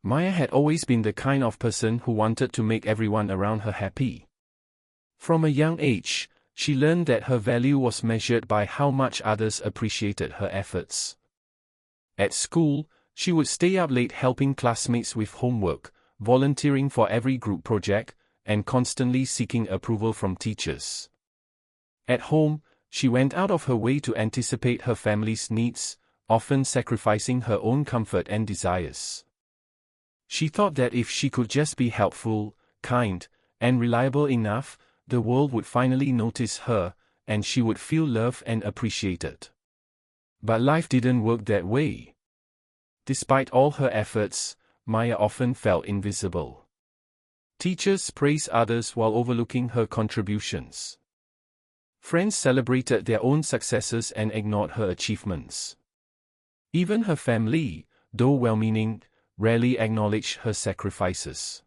Maya had always been the kind of person who wanted to make everyone around her happy. From a young age, she learned that her value was measured by how much others appreciated her efforts. At school, she would stay up late helping classmates with homework, volunteering for every group project, and constantly seeking approval from teachers. At home, she went out of her way to anticipate her family's needs, often sacrificing her own comfort and desires. She thought that if she could just be helpful, kind, and reliable enough, the world would finally notice her, and she would feel loved and appreciated. But life didn't work that way. Despite all her efforts, Maya often felt invisible. Teachers praised others while overlooking her contributions. Friends celebrated their own successes and ignored her achievements. Even her family, though well-meaning, rarely acknowledged her sacrifices.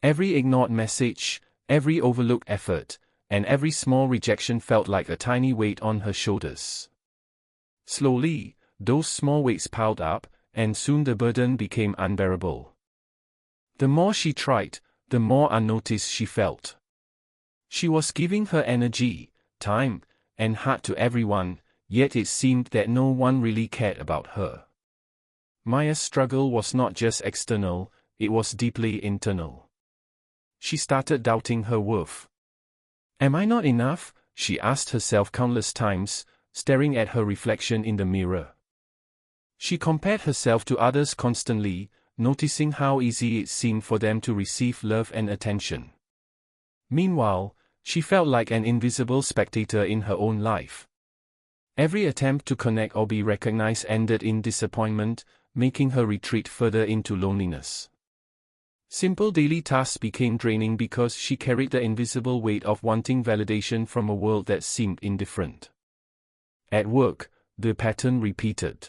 Every ignored message, every overlooked effort, and every small rejection felt like a tiny weight on her shoulders. Slowly, those small weights piled up, and soon the burden became unbearable. The more she tried, the more unnoticed she felt. She was giving her energy, time, and heart to everyone, yet it seemed that no one really cared about her. Maya's struggle was not just external, it was deeply internal. She started doubting her worth. "Am I not enough?" she asked herself countless times, staring at her reflection in the mirror. She compared herself to others constantly, noticing how easy it seemed for them to receive love and attention. Meanwhile, she felt like an invisible spectator in her own life. Every attempt to connect or be recognized ended in disappointment, making her retreat further into loneliness. Simple daily tasks became draining because she carried the invisible weight of wanting validation from a world that seemed indifferent. At work, the pattern repeated.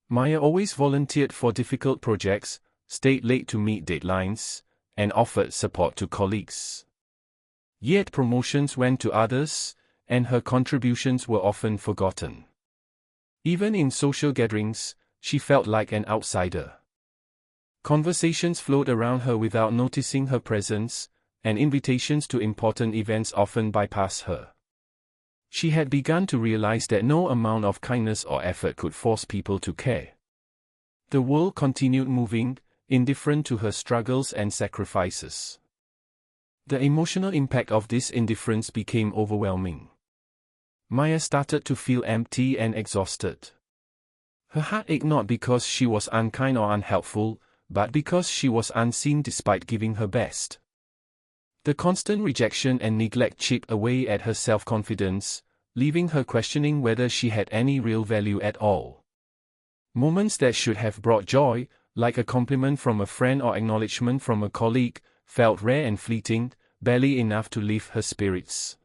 Maya always volunteered for difficult projects, stayed late to meet deadlines, and offered support to colleagues. Yet promotions went to others, and her contributions were often forgotten. Even in social gatherings, she felt like an outsider. Conversations flowed around her without noticing her presence, and invitations to important events often bypassed her. She had begun to realize that no amount of kindness or effort could force people to care. The world continued moving, indifferent to her struggles and sacrifices. The emotional impact of this indifference became overwhelming. Maya started to feel empty and exhausted. Her heart ached not because she was unkind or unhelpful, but because she was unseen despite giving her best. The constant rejection and neglect chipped away at her self-confidence, leaving her questioning whether she had any real value at all. Moments that should have brought joy, like a compliment from a friend or acknowledgement from a colleague, felt rare and fleeting, barely enough to lift her spirits.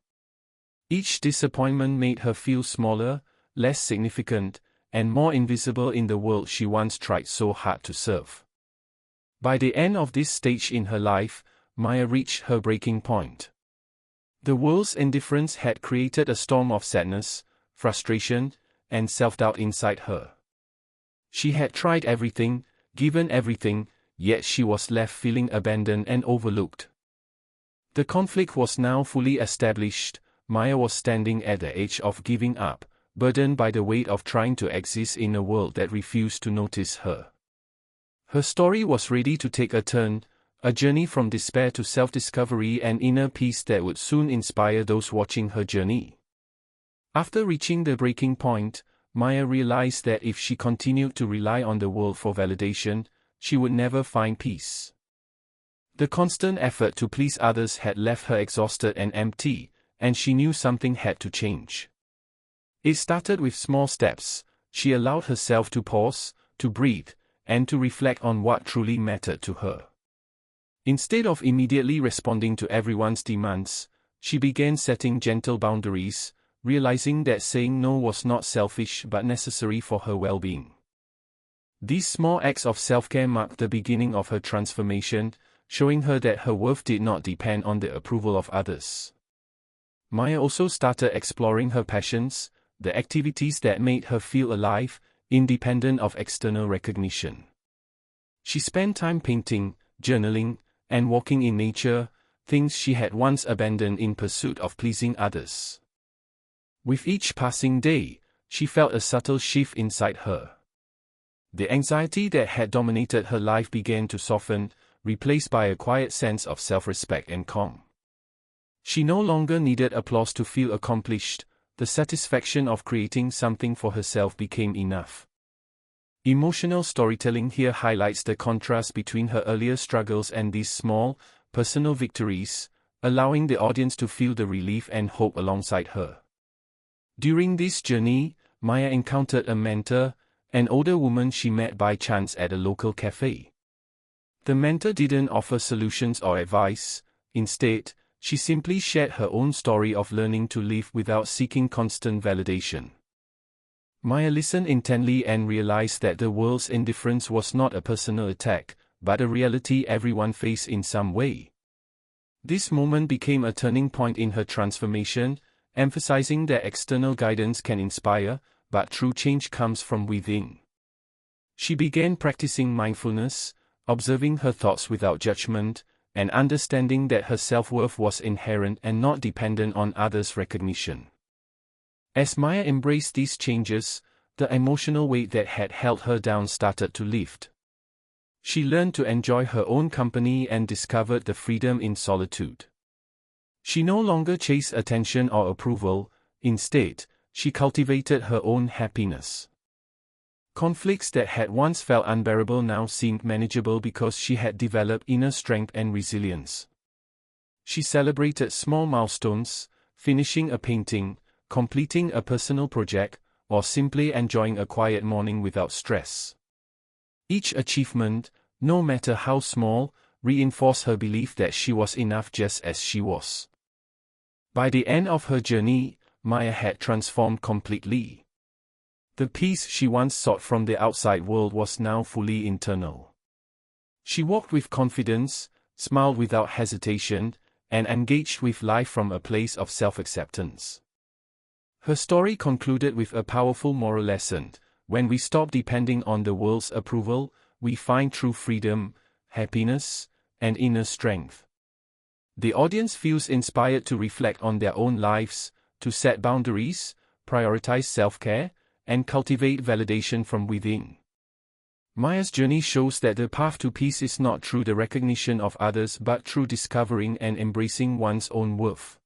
Each disappointment made her feel smaller, less significant, and more invisible in the world she once tried so hard to serve. By the end of this stage in her life, Maya reached her breaking point. The world's indifference had created a storm of sadness, frustration, and self-doubt inside her. She had tried everything, given everything, yet she was left feeling abandoned and overlooked. The conflict was now fully established. Maya was standing at the edge of giving up, burdened by the weight of trying to exist in a world that refused to notice her. Her story was ready to take a turn, a journey from despair to self-discovery and inner peace that would soon inspire those watching her journey. After reaching the breaking point, Maya realized that if she continued to rely on the world for validation, she would never find peace. The constant effort to please others had left her exhausted and empty, and she knew something had to change. It started with small steps. She allowed herself to pause, to breathe, and to reflect on what truly mattered to her. Instead of immediately responding to everyone's demands, she began setting gentle boundaries, realizing that saying no was not selfish but necessary for her well-being. These small acts of self-care marked the beginning of her transformation, showing her that her worth did not depend on the approval of others. Maya also started exploring her passions, the activities that made her feel alive, independent of external recognition. She spent time painting, journaling, and walking in nature, things she had once abandoned in pursuit of pleasing others. With each passing day, she felt a subtle shift inside her. The anxiety that had dominated her life began to soften, replaced by a quiet sense of self-respect and calm. She no longer needed applause to feel accomplished. The satisfaction of creating something for herself became enough. Emotional storytelling here highlights the contrast between her earlier struggles and these small, personal victories, allowing the audience to feel the relief and hope alongside her. During this journey, Maya encountered a mentor, an older woman she met by chance at a local cafe. The mentor didn't offer solutions or advice. Instead, she simply shared her own story of learning to live without seeking constant validation. Maya listened intently and realized that the world's indifference was not a personal attack, but a reality everyone faced in some way. This moment became a turning point in her transformation, emphasizing that external guidance can inspire, but true change comes from within. She began practicing mindfulness, observing her thoughts without judgment, and understanding that her self-worth was inherent and not dependent on others' recognition. As Maya embraced these changes, the emotional weight that had held her down started to lift. She learned to enjoy her own company and discovered the freedom in solitude. She no longer chased attention or approval. Instead, she cultivated her own happiness. Conflicts that had once felt unbearable now seemed manageable because she had developed inner strength and resilience. She celebrated small milestones, finishing a painting, completing a personal project, or simply enjoying a quiet morning without stress. Each achievement, no matter how small, reinforced her belief that she was enough just as she was. By the end of her journey, Maya had transformed completely. The peace she once sought from the outside world was now fully internal. She walked with confidence, smiled without hesitation, and engaged with life from a place of self-acceptance. Her story concluded with a powerful moral lesson: when we stop depending on the world's approval, we find true freedom, happiness, and inner strength. The audience feels inspired to reflect on their own lives, to set boundaries, prioritize self-care, and cultivate validation from within. Maya's journey shows that the path to peace is not through the recognition of others but through discovering and embracing one's own worth.